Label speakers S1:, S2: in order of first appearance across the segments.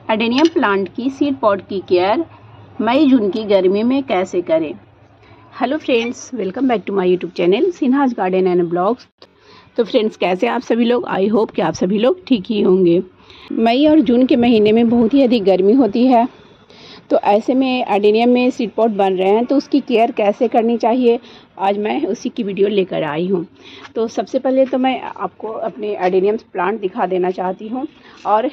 S1: Adenium plant की seed pod की care मई जून की गर्मी में कैसे करें। Hello friends, welcome back to my YouTube channel Sinha's garden and blogs. तो फ्रेंड्स, कैसे आप सभी लोग? आई होप कि आप सभी लोग ठीक ही होंगे। मई और जून के महीने में बहुत ही अधिक गर्मी होती है, तो ऐसे में एडेनियम में सीड पॉड बन रहे हैं, तो उसकी केयर कैसे करनी चाहिए, आज मैं उसी की वीडियो लेकर आई हूँ। तो सबसे पहले तो मैं आपको अपने एडेनियम प्लांट दिखा देना चाहती हूँ और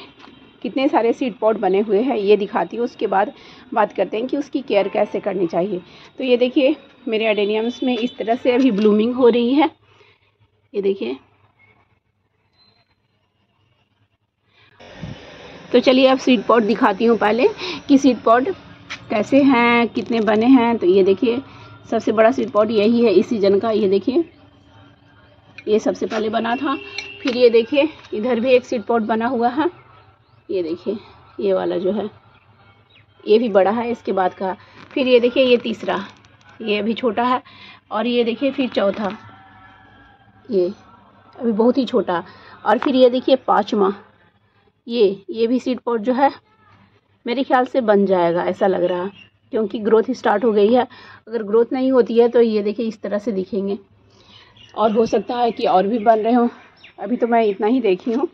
S1: कितने सारे सीड पॉड बने हुए हैं ये दिखाती हूँ। उसके बाद बात करते हैं कि उसकी केयर कैसे करनी चाहिए। तो ये देखिए, मेरे एडेनियम्स में इस तरह से अभी ब्लूमिंग हो रही है। ये देखिए। तो चलिए अब सीड पॉड दिखाती हूँ पहले कि सीड पॉड कैसे हैं, कितने बने हैं। तो ये देखिए, सबसे बड़ा सीड पॉड यही है इस सीजन का। ये देखिए, ये सबसे पहले बना था। फिर ये देखिए, इधर भी एक सीड पॉड बना हुआ है। ये देखिए, ये वाला जो है ये भी बड़ा है इसके बाद का। फिर ये देखिए, ये तीसरा, ये अभी छोटा है। और ये देखिए फिर चौथा, ये अभी बहुत ही छोटा। और फिर ये देखिए पांचवा, ये भी सीड पॉड जो है मेरे ख्याल से बन जाएगा, ऐसा लग रहा है, क्योंकि ग्रोथ स्टार्ट हो गई है। अगर ग्रोथ नहीं होती है तो ये देखिए इस तरह से दिखेंगे, और हो सकता है कि और भी बन रहे हों। अभी तो मैं इतना ही देखी हूँ।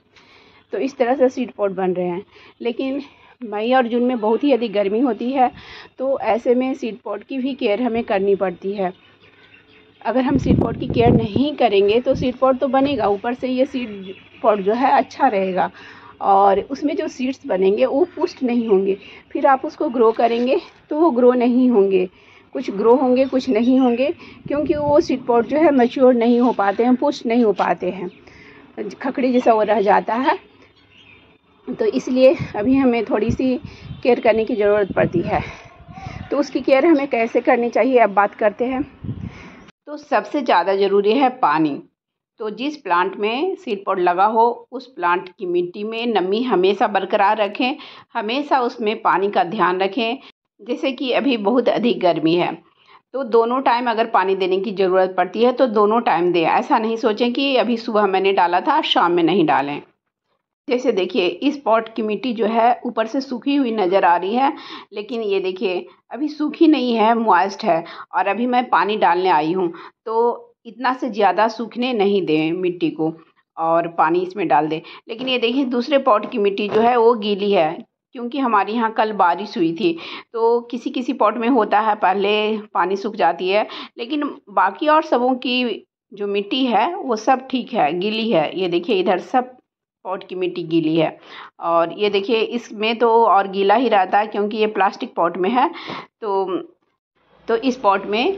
S1: तो इस तरह से सीड पॉड बन रहे हैं। लेकिन मई और जून में बहुत ही अधिक गर्मी होती है, तो ऐसे में सीड पॉड की भी केयर हमें करनी पड़ती है। अगर हम सीड पॉड की केयर नहीं करेंगे तो सीड पॉड तो बनेगा, ऊपर से ये सीड पॉड जो है अच्छा रहेगा, और उसमें जो सीड्स बनेंगे वो पुष्ट नहीं होंगे। फिर आप उसको ग्रो करेंगे तो वो ग्रो नहीं होंगे, कुछ ग्रो होंगे कुछ नहीं होंगे, क्योंकि वो सीड पॉड जो है मैच्योर नहीं हो पाते हैं, पुष्ट नहीं हो पाते हैं, खखड़ी जैसा वो रह जाता है। तो इसलिए अभी हमें थोड़ी सी केयर करने की ज़रूरत पड़ती है। तो उसकी केयर हमें कैसे करनी चाहिए, अब बात करते हैं। तो सबसे ज़्यादा ज़रूरी है पानी। तो जिस प्लांट में सीड पॉड लगा हो उस प्लांट की मिट्टी में नमी हमेशा बरकरार रखें, हमेशा उसमें पानी का ध्यान रखें। जैसे कि अभी बहुत अधिक गर्मी है, तो दोनों टाइम अगर पानी देने की ज़रूरत पड़ती है तो दोनों टाइम दें। ऐसा नहीं सोचें कि अभी सुबह मैंने डाला था शाम में नहीं डालें। जैसे देखिए, इस पॉट की मिट्टी जो है ऊपर से सूखी हुई नज़र आ रही है, लेकिन ये देखिए अभी सूखी नहीं है, मॉइस्ट है। और अभी मैं पानी डालने आई हूँ, तो इतना से ज़्यादा सूखने नहीं दें मिट्टी को, और पानी इसमें डाल दें। लेकिन ये देखिए, दूसरे पॉट की मिट्टी जो है वो गीली है, क्योंकि हमारे यहाँ कल बारिश हुई थी। तो किसी किसी पॉट में होता है पहले पानी सूख जाती है, लेकिन बाकी और सबों की जो मिट्टी है वो सब ठीक है, गीली है। ये देखिए, इधर सब पॉट की मिट्टी गीली है। और ये देखिए, इसमें तो और गीला ही रहता है क्योंकि ये प्लास्टिक पॉट में है। तो इस पॉट में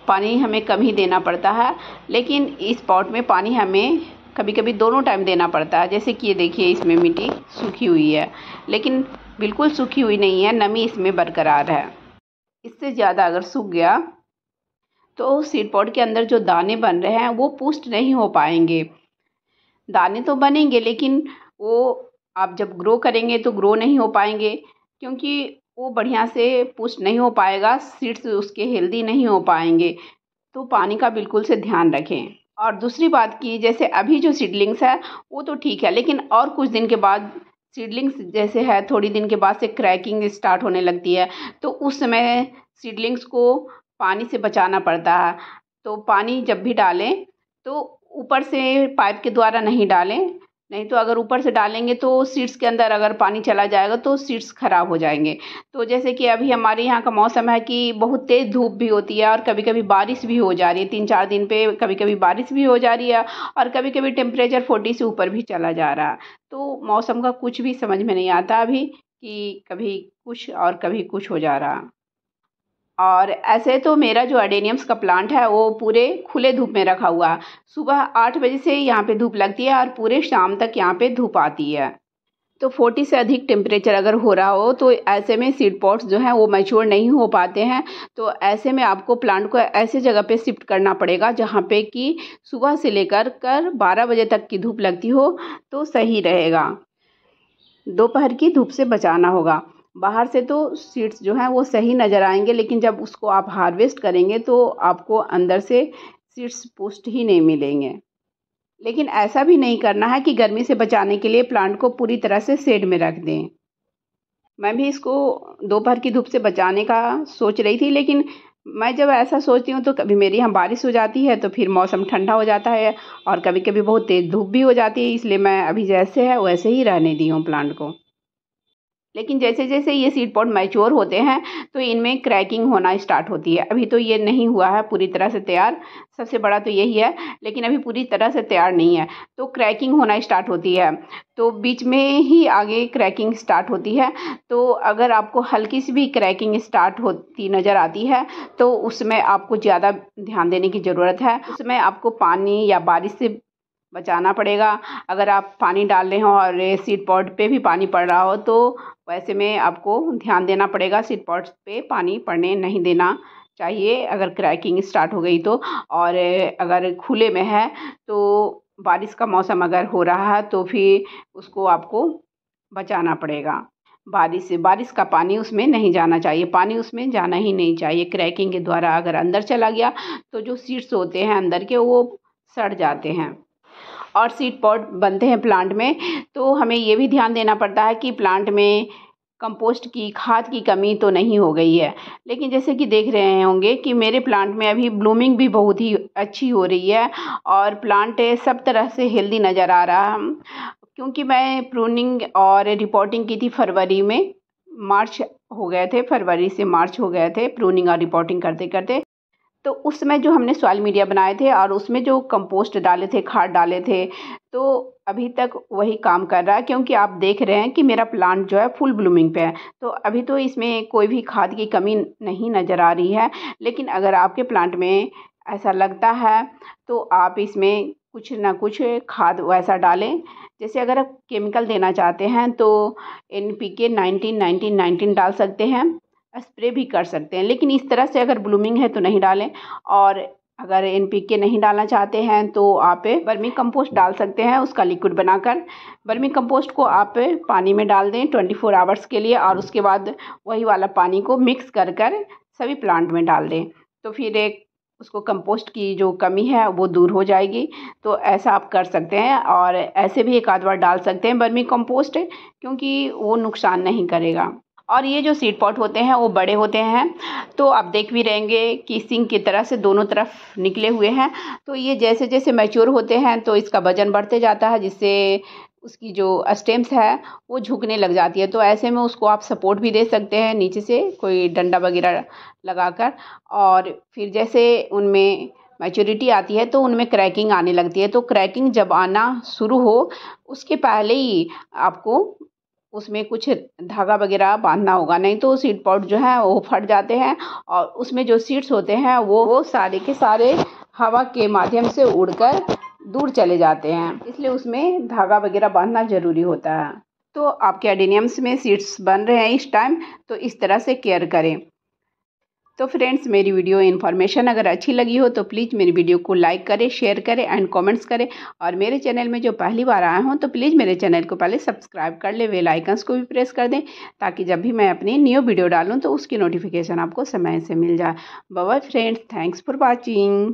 S1: पानी हमें कम ही देना पड़ता है, लेकिन इस पॉट में पानी हमें कभी कभी दोनों टाइम देना पड़ता है। जैसे कि ये देखिए, इसमें मिट्टी सूखी हुई है, लेकिन बिल्कुल सूखी हुई नहीं है, नमी इसमें बरकरार है। इससे ज़्यादा अगर सूख गया तो सीड पॉट के अंदर जो दाने बन रहे हैं वो पुष्ट नहीं हो पाएंगे। दाने तो बनेंगे, लेकिन वो आप जब ग्रो करेंगे तो ग्रो नहीं हो पाएंगे, क्योंकि वो बढ़िया से पुष्ट नहीं हो पाएगा, सीड्स उसके हेल्दी नहीं हो पाएंगे। तो पानी का बिल्कुल से ध्यान रखें। और दूसरी बात की, जैसे अभी जो सीडलिंग्स है वो तो ठीक है, लेकिन और कुछ दिन के बाद सीडलिंग्स जैसे है, थोड़ी दिन के बाद से क्रैकिंग स्टार्ट होने लगती है। तो उस समय सीडलिंग्स को पानी से बचाना पड़ता है। तो पानी जब भी डालें तो ऊपर से पाइप के द्वारा नहीं डालें, नहीं तो अगर ऊपर से डालेंगे तो सीड्स के अंदर अगर पानी चला जाएगा तो सीड्स खराब हो जाएंगे। तो जैसे कि अभी हमारे यहाँ का मौसम है कि बहुत तेज़ धूप भी होती है और कभी कभी बारिश भी हो जा रही है। 3-4 दिन पे कभी कभी बारिश भी हो जा रही है, और कभी कभी टेम्परेचर 40 से ऊपर भी चला जा रहा है। तो मौसम का कुछ भी समझ में नहीं आता अभी, कि कभी कुछ और कभी कुछ हो जा रहा। और ऐसे तो मेरा जो एडेनियम्स का प्लांट है वो पूरे खुले धूप में रखा हुआ है। सुबह 8 बजे से यहाँ पे धूप लगती है और पूरे शाम तक यहाँ पे धूप आती है। तो 40 से अधिक टेम्परेचर अगर हो रहा हो तो ऐसे में सीड पॉट्स जो हैं वो मैच्योर नहीं हो पाते हैं। तो ऐसे में आपको प्लांट को ऐसे जगह पे शिफ्ट करना पड़ेगा जहाँ पे कि सुबह से लेकर 12 बजे तक की धूप लगती हो, तो सही रहेगा। दोपहर की धूप से बचाना होगा। बाहर से तो सीड्स जो हैं वो सही नज़र आएंगे, लेकिन जब उसको आप हार्वेस्ट करेंगे तो आपको अंदर से सीड्स पुष्ट ही नहीं मिलेंगे। लेकिन ऐसा भी नहीं करना है कि गर्मी से बचाने के लिए प्लांट को पूरी तरह से शेड में रख दें। मैं भी इसको दोपहर की धूप से बचाने का सोच रही थी, लेकिन मैं जब ऐसा सोचती हूँ तो कभी मेरे यहाँ बारिश हो जाती है तो फिर मौसम ठंडा हो जाता है और कभी कभी बहुत तेज़ धूप भी हो जाती है, इसलिए मैं अभी जैसे है वैसे ही रहने दी हूँ प्लांट को। लेकिन जैसे जैसे ये सीड पॉड मैच्योर होते हैं तो इनमें क्रैकिंग होना स्टार्ट होती है। अभी तो ये नहीं हुआ है पूरी तरह से तैयार, सबसे बड़ा तो यही है, लेकिन अभी पूरी तरह से तैयार नहीं है तो क्रैकिंग होना स्टार्ट होती है। तो बीच में ही आगे क्रैकिंग स्टार्ट होती है। तो अगर आपको हल्की सी भी क्रैकिंग स्टार्ट होती नज़र आती है तो उसमें आपको ज़्यादा ध्यान देने की ज़रूरत है। उसमें आपको पानी या बारिश से बचाना पड़ेगा। अगर आप पानी डाल रहे हो और सीड पॉड पे भी पानी पड़ रहा हो तो वैसे में आपको ध्यान देना पड़ेगा, सीड पॉड्स पे पानी पड़ने नहीं देना चाहिए अगर क्रैकिंग स्टार्ट हो गई तो। और अगर खुले में है तो बारिश का मौसम अगर हो रहा है तो फिर उसको आपको बचाना पड़ेगा। बारिश का पानी उसमें नहीं जाना चाहिए, पानी उसमें जाना ही नहीं चाहिए। क्रैकिंग के द्वारा अगर अंदर चला गया तो जो सीड्स होते हैं अंदर के वो सड़ जाते हैं। और सीड पॉड बनते हैं प्लांट में तो हमें ये भी ध्यान देना पड़ता है कि प्लांट में कंपोस्ट की खाद की कमी तो नहीं हो गई है। लेकिन जैसे कि देख रहे होंगे कि मेरे प्लांट में अभी ब्लूमिंग भी बहुत ही अच्छी हो रही है और प्लांट सब तरह से हेल्दी नज़र आ रहा है। क्योंकि मैं प्रूनिंग और रिपोर्टिंग की थी फरवरी में, मार्च हो गए थे, फरवरी से मार्च हो गए थे प्रूनिंग और रिपोर्टिंग करते करते। तो उस समय जो हमने सॉइल मीडिया बनाए थे और उसमें जो कंपोस्ट डाले थे, खाद डाले थे, तो अभी तक वही काम कर रहा है। क्योंकि आप देख रहे हैं कि मेरा प्लांट जो है फुल ब्लूमिंग पे है, तो अभी तो इसमें कोई भी खाद की कमी नहीं नज़र आ रही है। लेकिन अगर आपके प्लांट में ऐसा लगता है तो आप इसमें कुछ ना कुछ खाद वैसा डालें। जैसे अगर आप केमिकल देना चाहते हैं तो NPK 19-19-19 डाल सकते हैं, स्प्रे भी कर सकते हैं। लेकिन इस तरह से अगर ब्लूमिंग है तो नहीं डालें। और अगर NPK नहीं डालना चाहते हैं तो आप वर्मी कंपोस्ट डाल सकते हैं, उसका लिक्विड बनाकर। वर्मी कंपोस्ट को आप पानी में डाल दें 24 आवर्स के लिए और उसके बाद वही वाला पानी को मिक्स कर कर सभी प्लांट में डाल दें, तो फिर एक उसको कंपोस्ट की जो कमी है वो दूर हो जाएगी। तो ऐसा आप कर सकते हैं और ऐसे भी एक आध बार डाल सकते हैं वर्मी कंपोस्ट, क्योंकि वो नुकसान नहीं करेगा। और ये जो सीड पॉट होते हैं वो बड़े होते हैं, तो आप देख भी रहेंगे कि सिंग की तरह से दोनों तरफ निकले हुए हैं। तो ये जैसे जैसे मैच्योर होते हैं तो इसका वजन बढ़ते जाता है, जिससे उसकी जो स्टेम्स है वो झुकने लग जाती है। तो ऐसे में उसको आप सपोर्ट भी दे सकते हैं नीचे से कोई डंडा वगैरह लगाकर। और फिर जैसे उनमें मैच्योरिटी आती है तो उनमें क्रैकिंग आने लगती है। तो क्रैकिंग जब आना शुरू हो उसके पहले ही आपको उसमें कुछ धागा वगैरह बांधना होगा, नहीं तो सीड पॉड जो है वो फट जाते हैं और उसमें जो सीड्स होते हैं वो सारे के सारे हवा के माध्यम से उड़कर दूर चले जाते हैं। इसलिए उसमें धागा वगैरह बांधना ज़रूरी होता है। तो आपके एडेनियम्स में सीड्स बन रहे हैं इस टाइम, तो इस तरह से केयर करें। तो फ्रेंड्स, मेरी वीडियो इन्फॉर्मेशन अगर अच्छी लगी हो तो प्लीज़ मेरी वीडियो को लाइक करें, शेयर करें एंड कमेंट्स करें। और मेरे चैनल में जो पहली बार आए हों तो प्लीज़ मेरे चैनल को पहले सब्सक्राइब कर ले, बेल आइकन्स को भी प्रेस कर दें, ताकि जब भी मैं अपनी न्यू वीडियो डालूँ तो उसकी नोटिफिकेशन आपको समय से मिल जाए। Bye bye friends, thanks for watching.